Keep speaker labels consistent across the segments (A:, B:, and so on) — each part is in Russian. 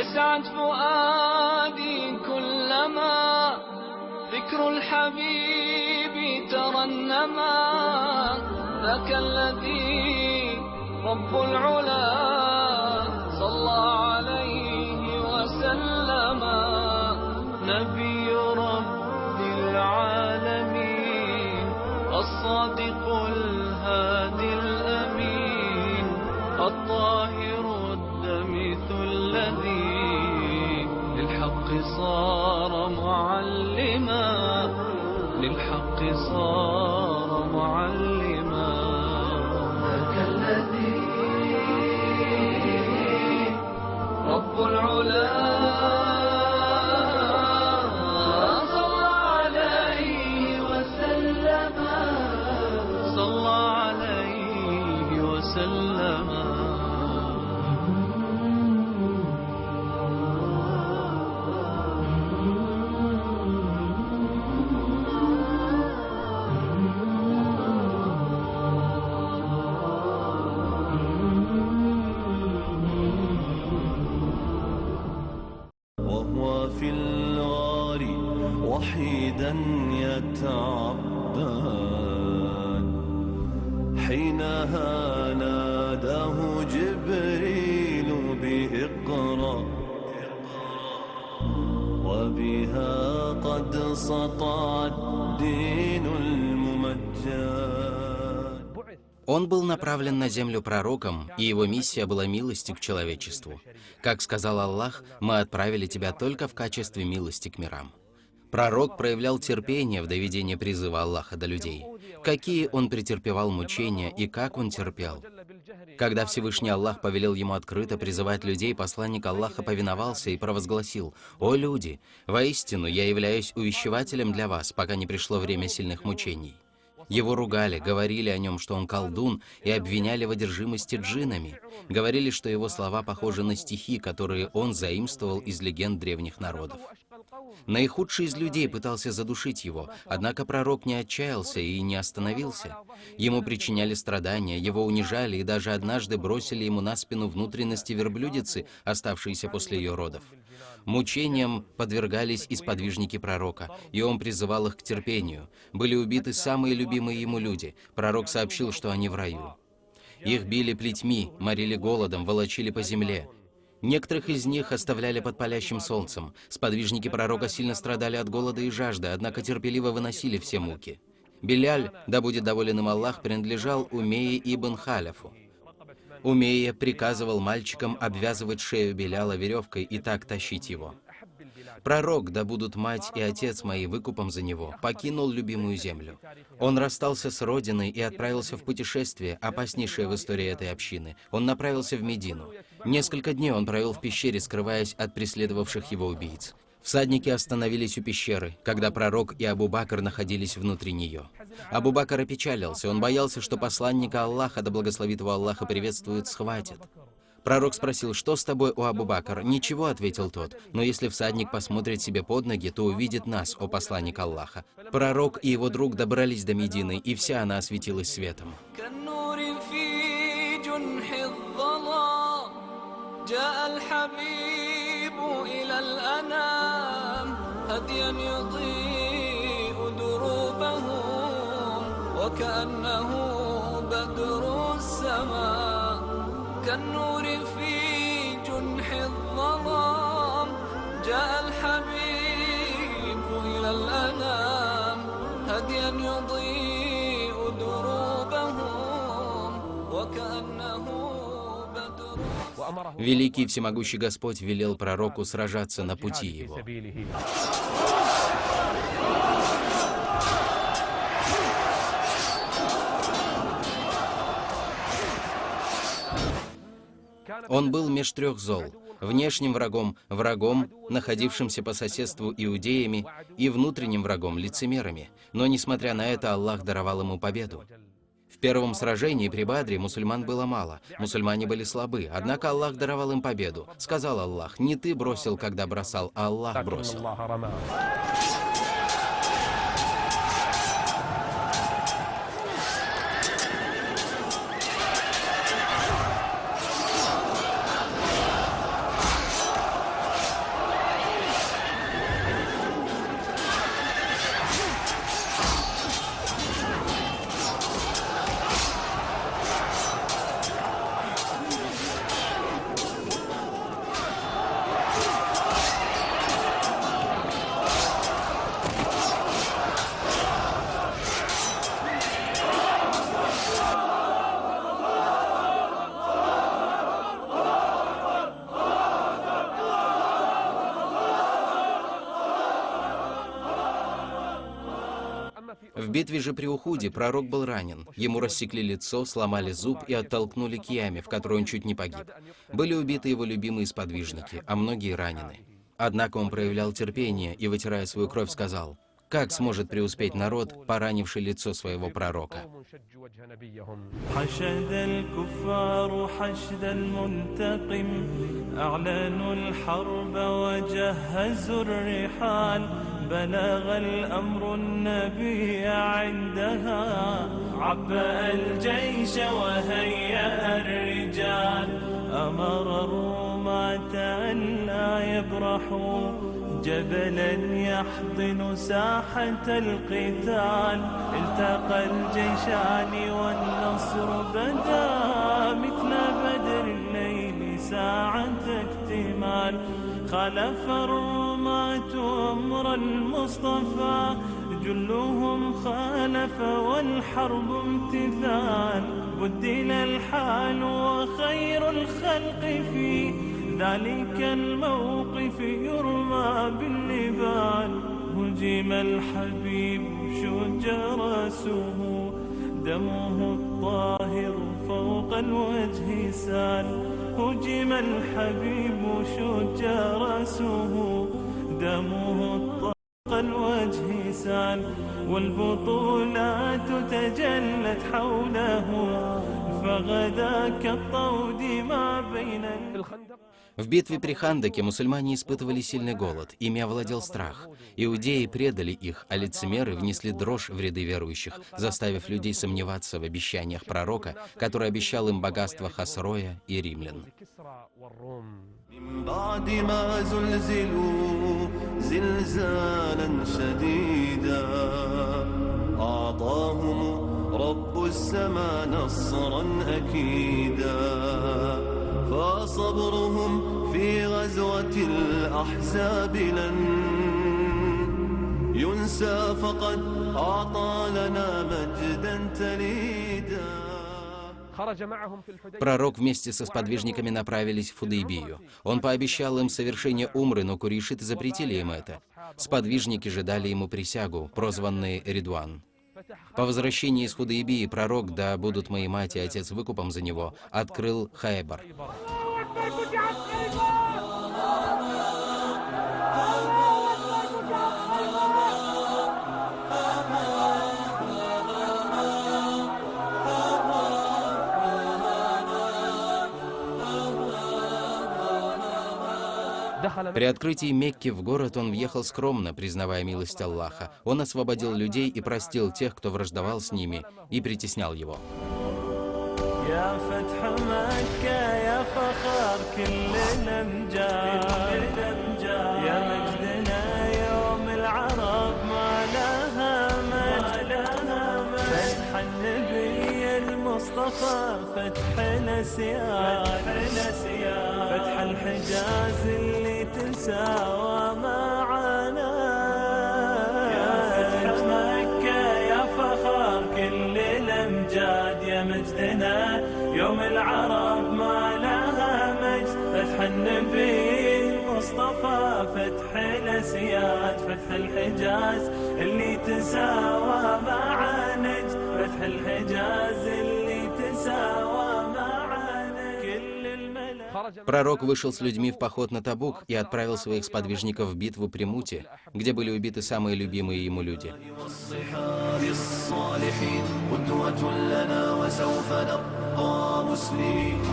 A: يسعد فؤادي كلما ذكر الحبيب ترنما ذاك الذي رب العلا صلى عليه وسلم نبي رب العالمين الصادق الهادي الأمين الطاهر الدمث الذي للحق صار معلما للحق صار معلما ذاك الذي رب العلا صلى عليه وسلم صلى عليه وسلم
B: في الغار وحيدا يتعبد حينها ناداه جبريل بإقرأ وبها قد سطع الدين الممجد.
C: Он был направлен на землю пророком, и его миссия была милостью к человечеству. Как сказал Аллах, мы отправили тебя только в качестве милости к мирам. Пророк проявлял терпение в доведении призыва Аллаха до людей. Какие он претерпевал мучения и как он терпел. Когда Всевышний Аллах повелел ему открыто призывать людей, посланник Аллаха повиновался и провозгласил: «О люди, воистину я являюсь увещевателем для вас, пока не пришло время сильных мучений». Его ругали, говорили о нем, что он колдун, и обвиняли в одержимости джиннами. Говорили, что его слова похожи на стихи, которые он заимствовал из легенд древних народов. Наихудший из людей пытался задушить его, однако пророк не отчаялся и не остановился. Ему причиняли страдания, его унижали и даже однажды бросили ему на спину внутренности верблюдицы, оставшиеся после ее родов. Мучениям подвергались и сподвижники пророка, и он призывал их к терпению. Были убиты самые любимые ему люди. Пророк сообщил, что они в раю. Их били плетьми, морили голодом, волочили по земле. Некоторых из них оставляли под палящим солнцем. Сподвижники пророка сильно страдали от голода и жажды, однако терпеливо выносили все муки. Биляль, да будет доволен им Аллах, принадлежал Умейе ибн Халяфу. Умейя приказывал мальчикам обвязывать шею Биляла веревкой и так тащить его. Пророк, да будут мать и отец мои выкупом за него, покинул любимую землю. Он расстался с родиной и отправился в путешествие, опаснейшее в истории этой общины. Он направился в Медину. Несколько дней он провел в пещере, скрываясь от преследовавших его убийц. Всадники остановились у пещеры, когда пророк и Абу-Бакр находились внутри нее. Абу-Бакр опечалился, он боялся, что посланника Аллаха, да благословит его Аллах и приветствует, схватят. Пророк спросил: «Что с тобой, о Абу-Бакр?» «Ничего», — ответил тот, «но если всадник посмотрит себе под ноги, то увидит нас, о посланник Аллаха». Пророк и его друг добрались до Медины, и вся она осветилась светом.
A: إلى الأنام هديا يضيء دروبهم وكأنه بدر السماء كالنور في جنح الظلام جاء الحبيب إلى الأنام هديا يضيء دروبهم وكأنه بدر.
C: Великий всемогущий Господь велел пророку сражаться на пути его. Он был меж трех зол: внешним врагом, находившимся по соседству иудеями, и внутренним врагом, лицемерами. Но, несмотря на это, Аллах даровал ему победу. В первом сражении при Бадре мусульман было мало, мусульмане были слабы, однако Аллах даровал им победу. Сказал Аллах: «Не ты бросил, когда бросал, а Аллах бросил». В битве же при Ухуде пророк был ранен. Ему рассекли лицо, сломали зуб и оттолкнули к яме, в которой он чуть не погиб. Были убиты его любимые сподвижники, а многие ранены. Однако он проявлял терпение и, вытирая свою кровь, сказал: «Как сможет преуспеть народ, поранивший лицо своего пророка?»
B: حشد الكفار حشد المنتقم أعلنوا الحرب وجهزوا الرحال بلغ الأمر النبي عندها عبأ الجيش وهيأ الرجال أمر الرومة أن لا يبرحوا جبلا يحضن ساحة القتال التقى الجيشان والنصر بدا مثل بدر الليل ساعة اكتمال خلف الرماة أمر المصطفى جلهم خالف والحرب امتثال بدل الحال وخير الخلق في ذلك الموقف يرمى بالنبال هجم الحبيب شج رأسه دمه الطاهر فوق الوجه سال هجم الحبيب شج رأسه دمه الطاهر فوق الوجه سال والبطولات تجلت حوله فغدا كالطود ما بين الخندق.
C: В битве при Хандаке мусульмане испытывали сильный голод, ими овладел страх. Иудеи предали их, а лицемеры внесли дрожь в ряды верующих, заставив людей сомневаться в обещаниях пророка, который обещал им богатство Хасроя и римлян.
B: فصبرهم في غزوة الأحزاب لن ينسى فقد أعطى لنا مجدا تليدا.
C: Пророк вместе со сподвижниками направились в Худайбию. Он пообещал им совершение умры, но курейшиты запретили им это. Сподвижники же дали ему присягу, прозванные Ридуан. По возвращении из Худайбии пророк, да будут мои мать и отец выкупом за него, открыл Хайбар. При открытии Мекки в город он въехал скромно, признавая милость Аллаха. Он освободил людей и простил тех, кто враждовал с ними и притеснял его.
B: فتح الحجاز اللي تساوى معنا يا فتح مكة يا فخر كل الأمجاد يا مجدنا يوم العرب ما لها مجد فتح النبي المصطفى فتح الأسياد فتح الحجاز اللي تساوى مع نجد فتح الحجاز اللي تساوى
C: Пророк вышел с людьми в поход на Табук и отправил своих сподвижников в битву при Муте, где были убиты самые любимые ему люди.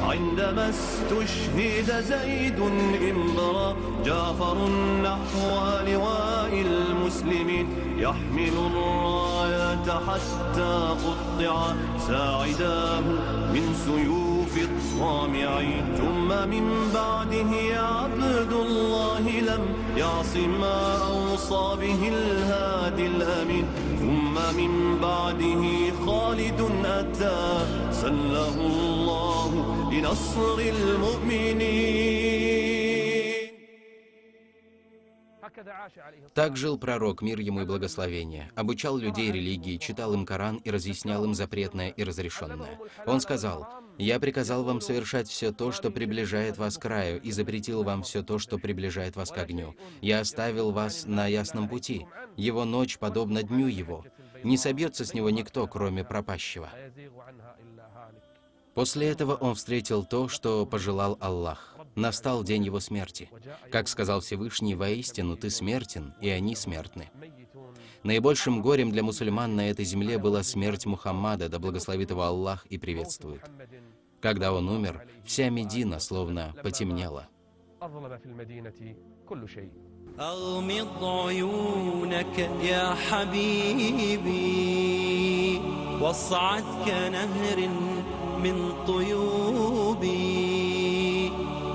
B: عندما استشهد زيد انبرى جعفر نحو لواء المسلمين يحمل الراية حتى قطع ساعداه من سيوف الطامعين ثم من بعده عبد الله لم يعص ما أوصى به الهادي الأمين ثم من بعده خالد أتى سله الله لنصر المؤمنين.
C: Так жил пророк, мир ему и благословение, обучал людей религии, читал им Коран и разъяснял им запретное и разрешенное. Он сказал: «Я приказал вам совершать все то, что приближает вас к краю, и запретил вам все то, что приближает вас к огню. Я оставил вас на ясном пути. Его ночь подобна дню его. Не собьется с него никто, кроме пропащего. После этого он встретил то, что пожелал Аллах. Настал день его смерти. Как сказал Всевышний: «Воистину ты смертен, и они смертны». Наибольшим горем для мусульман на этой земле была смерть Мухаммада, да благословит его Аллах и приветствует. Когда он умер, вся Медина словно потемнела.
D: أغمض عيونك يا حبيبي واصعد كنهر من طيوبي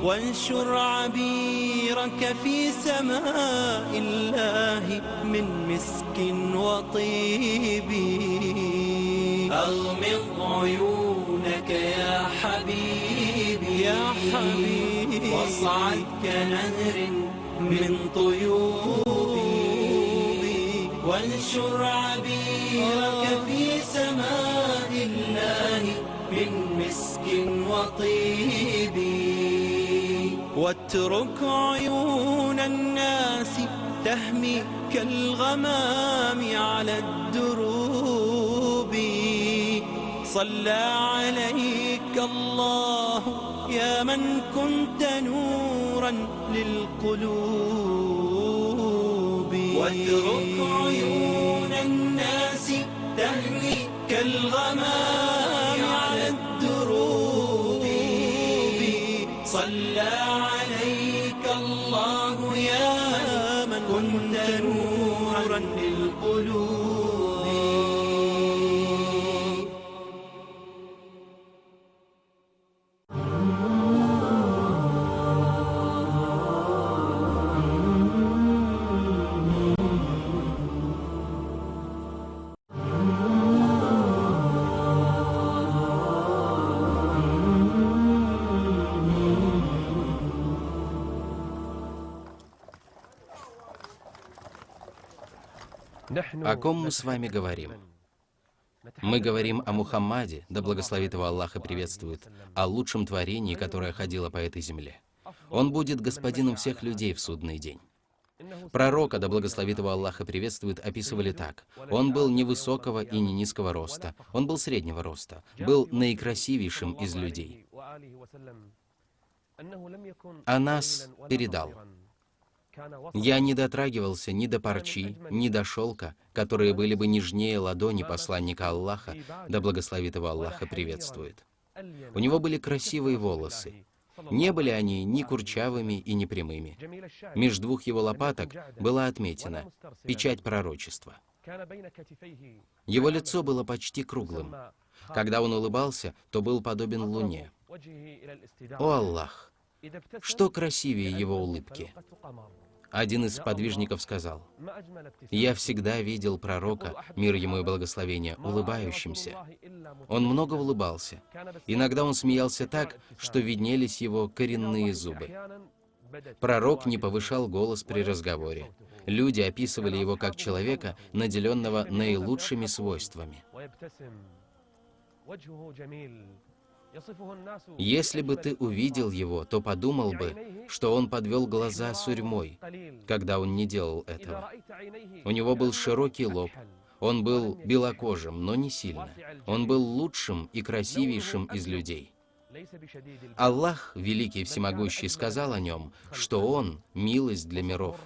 D: وانشر عبيرك في سماء الله من مسك وطيب أغمض عيونك يا حبيبي واصعد كنهر من طيوبي وانشر عبيرك في سماء الله من مسك وطيب واترك عيون الناس تهمي كالغمام على الدروب صلى عليك الله يا من كنت نورا للقلوب واترك عيون الناس تهمي كالغمام على الدروب صلى عليك الله يا من كنت نورا للقلوب.
C: О ком мы с вами говорим? Мы говорим о Мухаммаде, да благословит его Аллах и приветствует, о лучшем творении, которое ходило по этой земле. Он будет господином всех людей в судный день. Пророка, да благословит его Аллах и приветствует, описывали так: он был не высокого и не низкого роста, он был среднего роста, был наикрасивейшим из людей. О нас передал: «Я не дотрагивался ни до парчи, ни до шелка, которые были бы нежнее ладони посланника Аллаха, да благословит его Аллах и приветствует. У него были красивые волосы. Не были они ни курчавыми и ни прямыми. Меж двух его лопаток была отметина — печать пророчества. Его лицо было почти круглым. Когда он улыбался, то был подобен луне. О Аллах! Что красивее его улыбки!» Один из сподвижников сказал: «Я всегда видел пророка, мир ему и благословение, улыбающимся. Он много улыбался. Иногда он смеялся так, что виднелись его коренные зубы. Пророк не повышал голос при разговоре. Люди описывали его как человека, наделенного наилучшими свойствами. Если бы ты увидел его, то подумал бы, что он подвел глаза сурьмой, когда он не делал этого. У него был широкий лоб, он был белокожим, но не сильно. Он был лучшим и красивейшим из людей. Аллах, великий и всемогущий, сказал о нем, что он — милость для миров.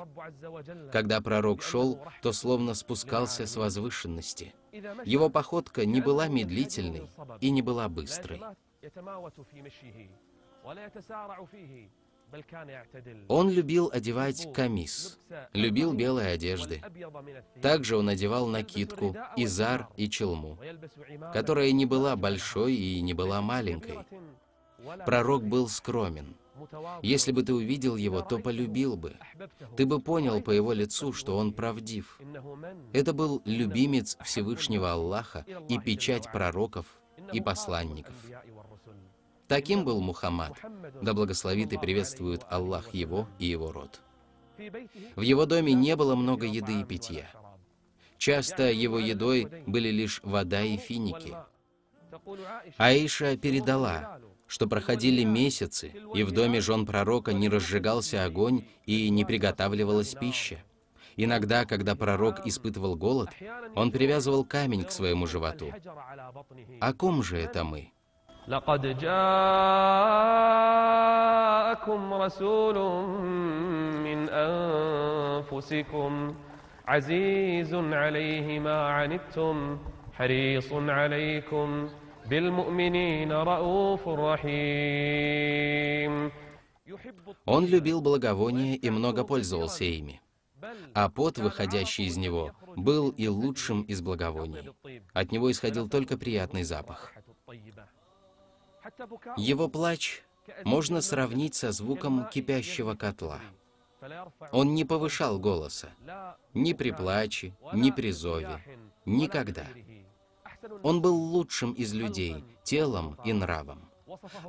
C: Когда пророк шел, то словно спускался с возвышенности. Его походка не была медлительной и не была быстрой. Он любил одевать камис, любил белые одежды. Также он одевал накидку, изар и челму, которая не была большой и не была маленькой. Пророк был скромен. Если бы ты увидел его, то полюбил бы. Ты бы понял по его лицу, что он правдив. Это был любимец Всевышнего Аллаха и печать пророков и посланников. Таким был Мухаммад, да благословит и приветствует Аллах его и его род. В его доме не было много еды и питья. Часто его едой были лишь вода и финики. Аиша передала, что проходили месяцы, и в доме жен пророка не разжигался огонь и не приготавливалась пища. Иногда, когда пророк испытывал голод, он привязывал камень к своему животу. О ком же это мы?
E: لقد جاءكم رسول من أنفسكم عزيز عليه ما عنتم حريص عليكم بالمؤمنين رؤوف رحيم.
C: Он любил благовония и много пользовался ими. А пот, выходящий из него, был и лучшим из благовоний. От него исходил только приятный запах. Его плач можно сравнить со звуком кипящего котла. Он не повышал голоса, ни при плаче, ни при зове, никогда. Он был лучшим из людей, телом и нравом.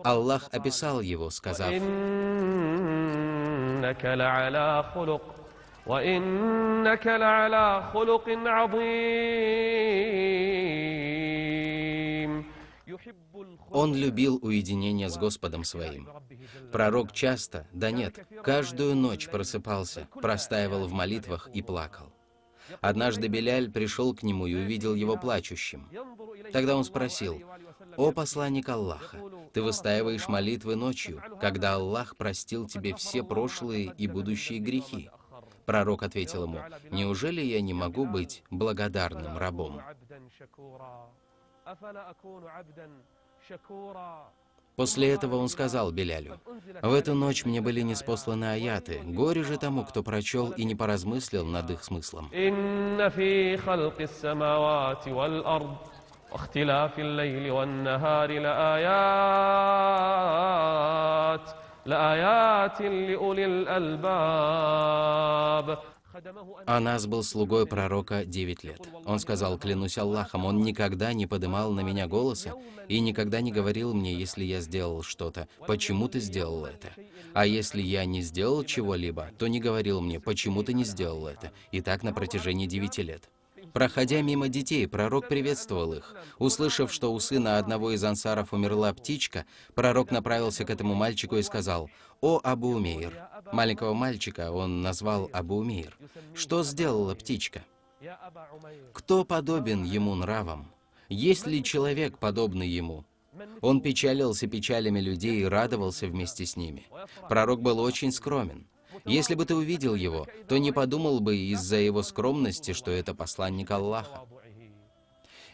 C: Аллах описал его, сказав:
E: وإنك لعلى خلق عظيم.
C: Он любил уединение с Господом своим. Пророк часто, да нет, каждую ночь просыпался, простаивал в молитвах и плакал. Однажды Биляль пришел к нему и увидел его плачущим. Тогда он спросил: «О посланник Аллаха, ты выстаиваешь молитвы ночью, когда Аллах простил тебе все прошлые и будущие грехи?» Пророк ответил ему: «Неужели я не могу быть благодарным рабом?» После этого он сказал Билялю: «В эту ночь мне были ниспосланы аяты. Горе же тому, кто прочел и не поразмыслил над их смыслом. Анас был слугой пророка 9 лет. Он сказал: клянусь Аллахом, он никогда не подымал на меня голоса и никогда не говорил мне, если я сделал что-то: почему ты сделал это? А если я не сделал чего-либо, то не говорил мне: почему ты не сделал это? И так на протяжении 9 лет. Проходя мимо детей, пророк приветствовал их. Услышав, что у сына одного из ансаров умерла птичка, пророк направился к этому мальчику и сказал: «О Абу Умейр!» Маленького мальчика он назвал Абу Умейр. «Что сделала птичка? Кто подобен ему нравом? Есть ли человек, подобный ему?» Он печалился печалями людей и радовался вместе с ними. Пророк был очень скромен. Если бы ты увидел его, то не подумал бы из-за его скромности, что это посланник Аллаха.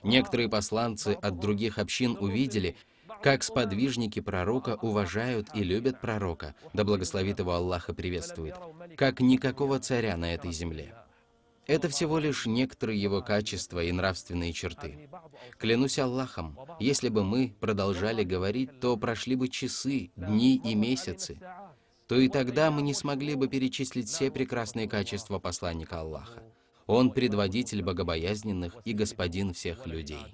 C: Некоторые посланцы от других общин увидели, как сподвижники пророка уважают и любят пророка, да благословит его Аллах и приветствует, как никакого царя на этой земле. Это всего лишь некоторые его качества и нравственные черты. Клянусь Аллахом, если бы мы продолжали говорить, то прошли бы часы, дни и месяцы, то и тогда мы не смогли бы перечислить все прекрасные качества посланника Аллаха. Он предводитель богобоязненных и господин всех людей.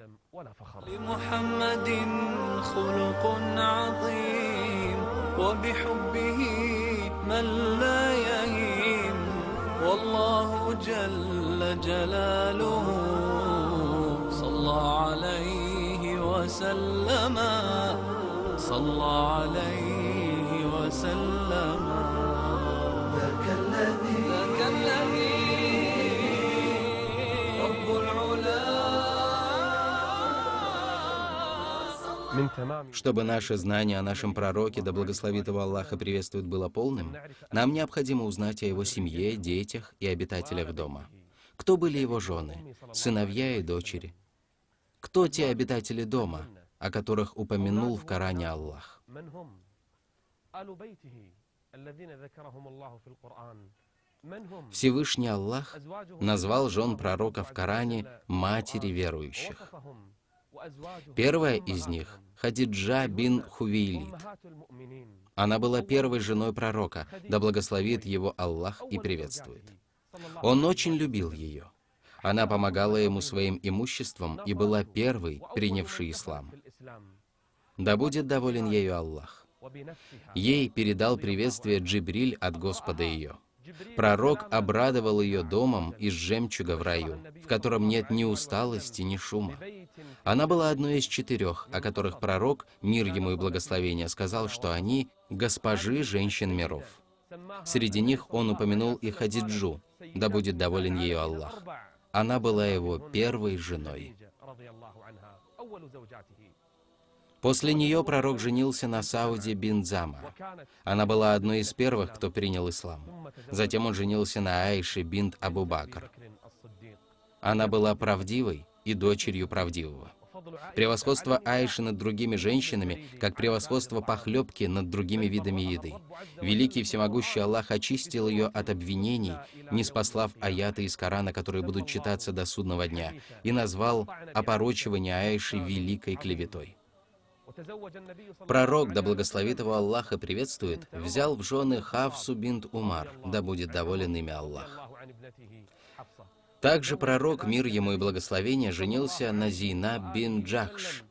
A: ذاك الذي رب العلا.
C: Чтобы наше знание о нашем пророке, да благословит его Аллах и приветствует, было полным, нам необходимо узнать о его семье, детях и обитателях дома. Кто были его жены, сыновья и дочери? Кто те обитатели дома, о которых упомянул в Коране Аллах? Всевышний Аллах назвал жен пророка в Коране матери верующих. Первая из них — Хадиджа бин Хувейлид. Она была первой женой пророка, да благословит его Аллах и приветствует. Он очень любил ее. Она помогала ему своим имуществом и была первой, принявшей ислам. Да будет доволен ею Аллах. Ей передал приветствие Джибриль от Господа ее. Пророк обрадовал ее домом из жемчуга в раю, в котором нет ни усталости, ни шума. Она была одной из 4, о которых пророк, мир ему и благословение, сказал, что они госпожи женщин миров. Среди них он упомянул и Хадиджу, да будет доволен ею Аллах. Она была его первой женой. После нее пророк женился на Сауде бин Зама. Она была одной из первых, кто принял ислам. Затем он женился на Аише бинт Абу Бакр. Она была правдивой и дочерью правдивого. Превосходство Аиши над другими женщинами, как превосходство похлебки над другими видами еды. Великий и всемогущий Аллах очистил ее от обвинений, ниспослав аяты из Корана, которые будут читаться до судного дня, и назвал опорочивание Аиши великой клеветой. Пророк, да благословит его Аллах и приветствует, взял в жены Хафсу бинт Умар, да будет доволен ими Аллах. Также пророк, мир ему и благословение, женился на Зейнаб бин Джахш.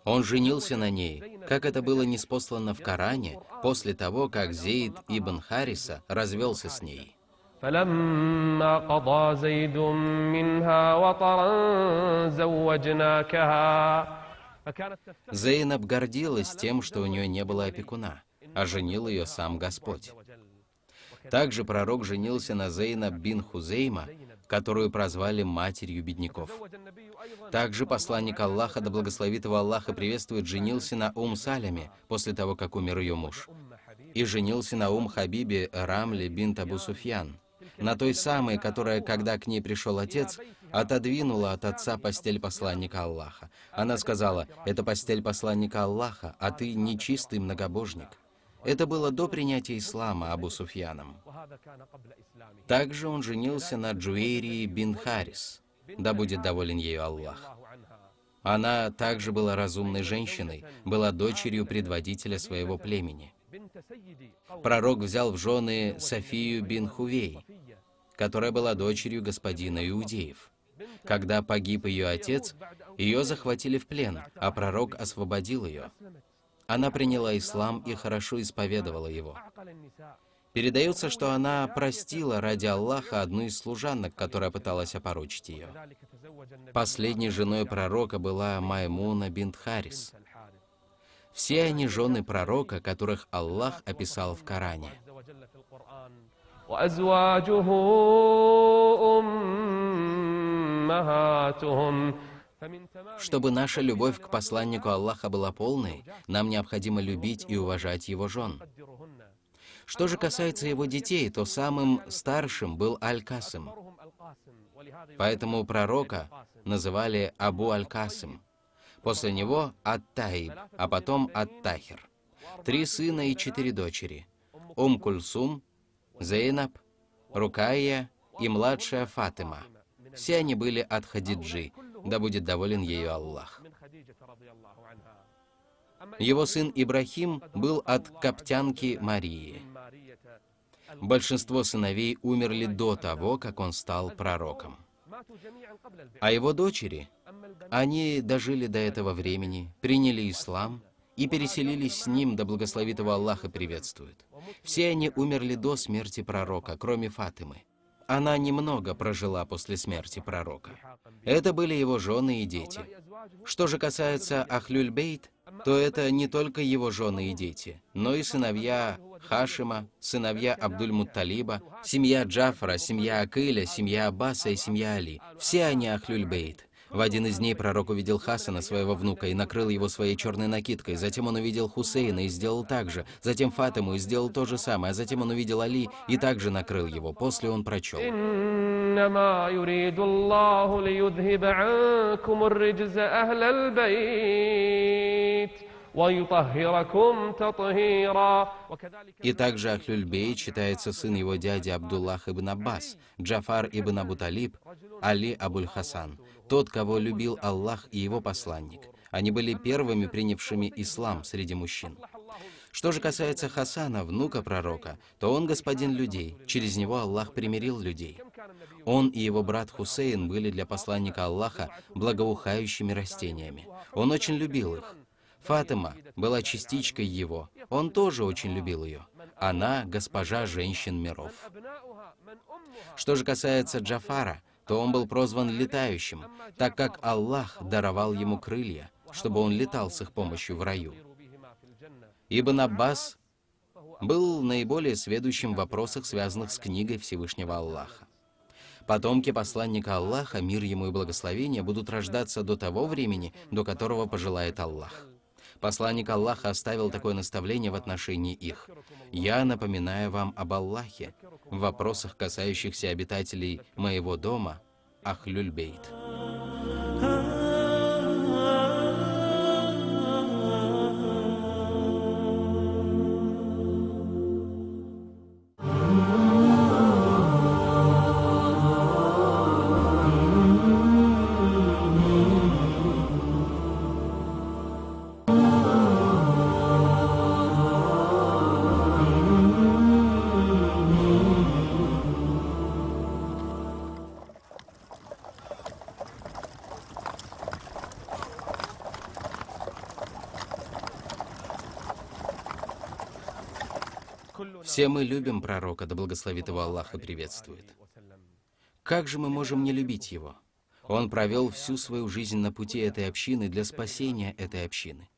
C: Он женился на ней, как это было ниспослано в Коране, после того, как Зейд ибн Хариса развелся с ней.
E: فلما قضى زيد منها وطرا زوجناكها.
C: Зейнаб гордилась тем, что у нее не было опекуна, а женил ее сам Господь. Также пророк женился на Зейнаб бин Хузейма, которую прозвали матерью бедняков. Также посланник Аллаха, да благословит его Аллах и приветствует, женился на Саляме после того, как умер ее муж. И женился на Хабибе Рамле бинт Абу Суфьян, на той самой, которая, когда к ней пришел отец, отодвинула от отца постель посланника Аллаха. Она сказала: «Это постель посланника Аллаха, а ты нечистый многобожник». Это было до принятия ислама Абу Суфьяном. Также он женился на Джуэйрии бин Харис, да будет доволен ею Аллах. Она также была разумной женщиной, была дочерью предводителя своего племени. Пророк взял в жены Софию бин Хувей, которая была дочерью господина иудеев. Когда погиб ее отец, ее захватили в плен, а пророк освободил ее. Она приняла ислам и хорошо исповедовала его. Передается, что она простила ради Аллаха одну из служанок, которая пыталась опорочить ее. Последней женой пророка была Маймуна бинт Харис. Все они жены пророка, которых Аллах описал в Коране. Чтобы наша любовь к посланнику Аллаха была полной, нам необходимо любить и уважать его жен. Что же касается его детей, то самым старшим был Аль-Касым. Поэтому пророка называли Абу Аль-Касым. После него Ат-Таиб, а потом Ат-Тахир. 3 сына и 4 дочери. Кульсум, Зейнаб, Рукайя и младшая Фатима. Все они были от Хадиджи, да будет доволен ею Аллах. Его сын Ибрахим был от коптянки Марии. Большинство сыновей умерли до того, как он стал пророком. А его дочери, они дожили до этого времени, приняли ислам и переселились с ним, да благословит его Аллах и приветствует. Все они умерли до смерти пророка, кроме Фатимы. Она немного прожила после смерти пророка. Это были его жены и дети. Что же касается Ахлюль-Бейт, то это не только его жены и дети, но и сыновья Хашима, сыновья Абдуль-Мутталиба, семья Джафара, семья Акиля, семья Аббаса и семья Али. Все они Ахлюль-Бейт. В один из дней пророк увидел Хасана, своего внука, и накрыл его своей черной накидкой. Затем он увидел Хусейна и сделал так же. Затем Фатиму и сделал то же самое. А затем он увидел Али и также накрыл его. После он прочел: И также Ахлюль-Бейт считается сын его дяди Абдуллах ибн Аббас, Джафар ибн Абу Талиб, Али Абуль-Хасан, тот, кого любил Аллах и его посланник. Они были первыми принявшими ислам среди мужчин. Что же касается Хасана, внука пророка, то он господин людей, через него Аллах примирил людей. Он и его брат Хусейн были для посланника Аллаха благоухающими растениями. Он очень любил их. Фатима была частичкой его, он тоже очень любил ее. Она госпожа женщин миров. Что же касается Джафара, то он был прозван летающим, так как Аллах даровал ему крылья, чтобы он летал с их помощью в раю. Ибн Аббас был наиболее сведущим в вопросах, связанных с книгой Всевышнего Аллаха. Потомки посланника Аллаха, мир ему и благословение, будут рождаться до того времени, до которого пожелает Аллах. Посланник Аллаха оставил такое наставление в отношении их. «Я напоминаю вам об Аллахе в вопросах, касающихся обитателей моего дома, Ахлюль Бейт». Все мы любим пророка, да благословит его Аллах и приветствует. Как же мы можем не любить его? Он провел всю свою жизнь на пути этой общины для спасения этой общины.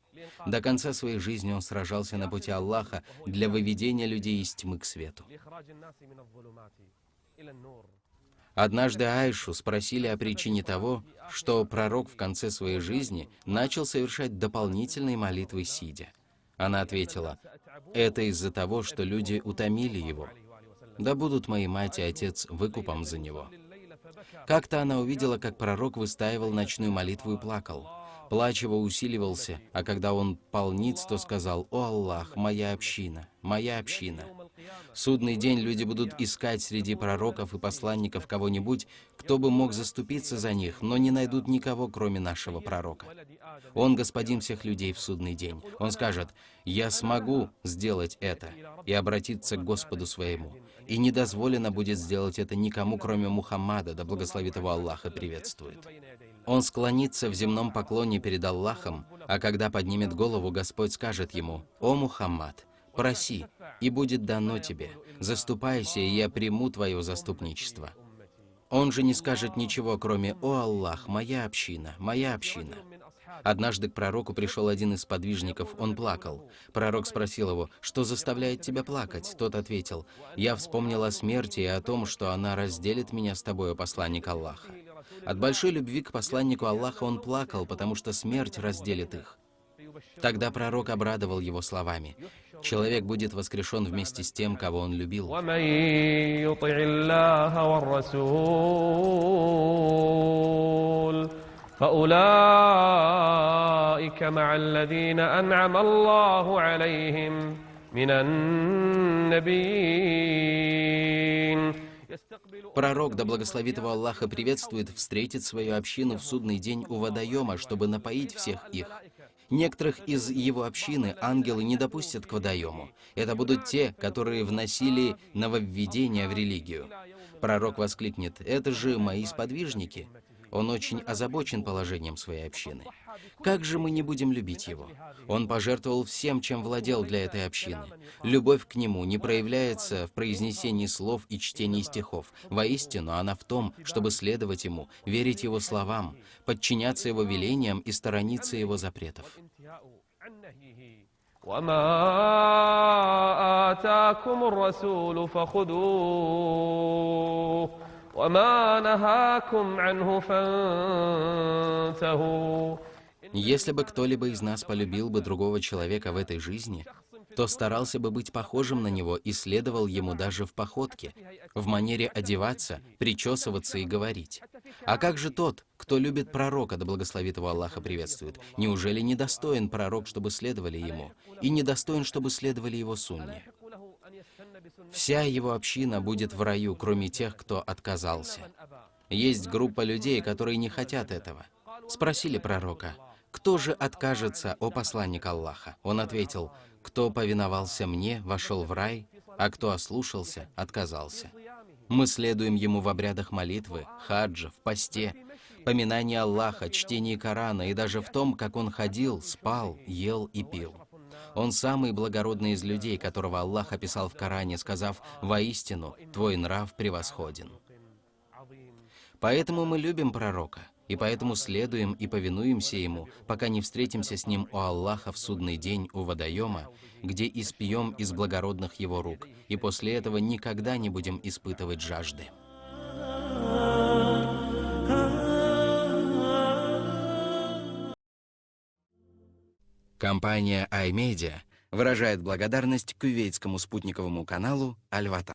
C: До конца своей жизни он сражался на пути Аллаха для выведения людей из тьмы к свету. Однажды Аишу спросили о причине того, что пророк в конце своей жизни начал совершать дополнительные молитвы сидя. Она ответила: «Это из-за того, что люди утомили его. Да будут мои мать и отец выкупом за него». Как-то она увидела, как пророк выстаивал ночную молитву и плакал. Плач его усиливался, а когда он полниц, то сказал: «О Аллах, моя община, моя община». В судный день люди будут искать среди пророков и посланников кого-нибудь, кто бы мог заступиться за них, но не найдут никого, кроме нашего пророка. Он господин всех людей в судный день. Он скажет: «Я смогу сделать это», и обратиться к Господу своему. И не дозволено будет сделать это никому, кроме Мухаммада, да благословит его Аллах и приветствует. Он склонится в земном поклоне перед Аллахом, а когда поднимет голову, Господь скажет ему: «О Мухаммад, проси, и будет дано тебе. Заступайся, и я приму твое заступничество». Он же не скажет ничего, кроме: «О Аллах, моя община, моя община». Однажды к пророку пришел один из подвижников, он плакал. Пророк спросил его: «Что заставляет тебя плакать?» Тот ответил: «Я вспомнил о смерти и о том, что она разделит меня с тобой, о посланник Аллаха». От большой любви к посланнику Аллаха он плакал, потому что смерть разделит их. Тогда пророк обрадовал его словами: «Человек будет воскрешен вместе с тем, кого он любил».
E: فأولئك مع الذين أنعم الله عليهم من النبيين.
C: Пророк, да благословит его Аллаха приветствует, встретит свою общину в судный день у водоема, чтобы напоить всех их. Некоторых из его общины ангелы не допустят к водоему. Это будут те, которые вносили нововведения в религию. Пророк воскликнет: «Это же мои сподвижники». Он очень озабочен положением своей общины. Как же мы не будем любить его? Он пожертвовал всем, чем владел для этой общины. Любовь к нему не проявляется в произнесении слов и чтении стихов. Воистину, она в том, чтобы следовать ему, верить его словам, подчиняться его велениям и сторониться его запретов. Если бы кто-либо из нас полюбил бы другого человека в этой жизни, то старался бы быть похожим на него и следовал ему даже в походке, в манере одеваться, причесываться и говорить. А как же тот, кто любит пророка, да благословит его Аллаха приветствует? Неужели недостоин пророк, чтобы следовали ему, и недостоин, чтобы следовали его сунне? Вся его община будет в раю, кроме тех, кто отказался. Есть группа людей, которые не хотят этого. Спросили пророка: «Кто же откажется, о посланник Аллаха?» Он ответил: «Кто повиновался мне, вошел в рай, а кто ослушался, отказался». Мы следуем ему в обрядах молитвы, хаджа, в посте, поминании Аллаха, чтении Корана и даже в том, как он ходил, спал, ел и пил. Он самый благородный из людей, которого Аллах описал в Коране, сказав: «Воистину, твой нрав превосходен». Поэтому мы любим пророка, и поэтому следуем и повинуемся Ему, пока не встретимся с Ним у Аллаха в судный день у водоема, где испьем из благородных Его рук, и после этого никогда не будем испытывать жажды. Компания iMedia выражает благодарность кувейтскому спутниковому каналу Аль-Ватан.